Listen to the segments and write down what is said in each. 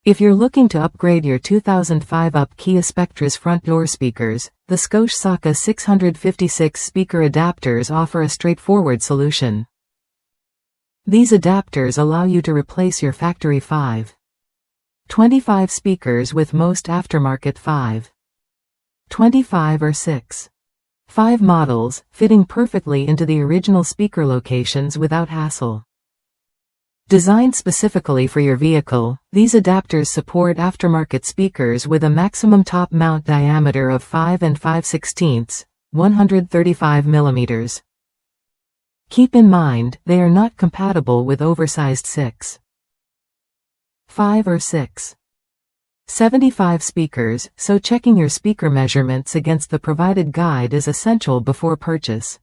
If you're looking to upgrade your 2005 Kia Spectra's front door speakers, the Scosche SAKA656 speaker adapters offer a straightforward solution. These adapters allow you to replace your factory 5.25 speakers with most aftermarket 5.25 or 6.5 models, fitting perfectly into the original speaker locations without hassle. Designed specifically for your vehicle, these adapters support aftermarket speakers with a maximum top mount diameter of 5 5/16, 135 mm. Keep in mind, they are not compatible with oversized 6.5 or 6.75 speakers, so checking your speaker measurements against the provided guide is essential before purchase.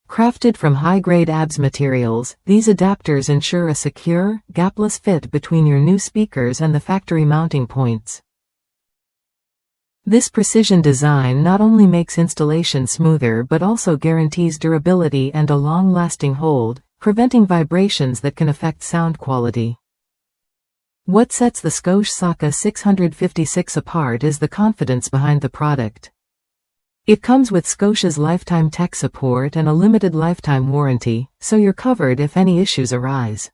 Crafted from high-grade ABS materials, these adapters ensure a secure, gapless fit between your new speakers and the factory mounting points. This precision design not only makes installation smoother but also guarantees durability and a long-lasting hold, preventing vibrations that can affect sound quality. What sets the Scosche SAKA656 apart is the confidence behind the product. It comes with Scosche's lifetime tech support and a limited lifetime warranty, so you're covered if any issues arise.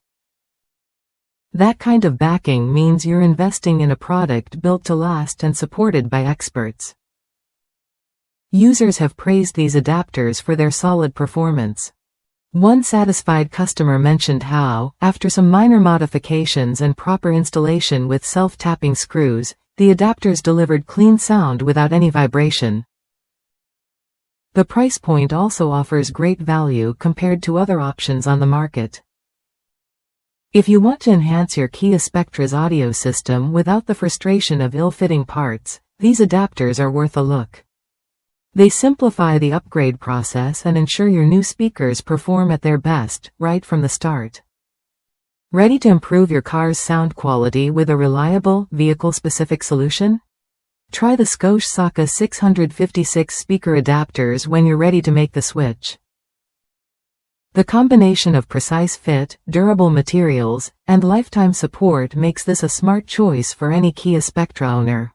That kind of backing means you're investing in a product built to last and supported by experts. Users have praised these adapters for their solid performance. One satisfied customer mentioned how, after some minor modifications and proper installation with self-tapping screws, the adapters delivered clean sound without any vibration. The price point also offers great value compared to other options on the market. If you want to enhance your Kia Spectra's audio system without the frustration of ill-fitting parts, these adapters are worth a look. They simplify the upgrade process and ensure your new speakers perform at their best, right from the start. Ready to improve your car's sound quality with a reliable, vehicle-specific solution? Try the Scosche SAKA656 speaker adapters when you're ready to make the switch. The combination of precise fit, durable materials, and lifetime support makes this a smart choice for any Kia Spectra owner.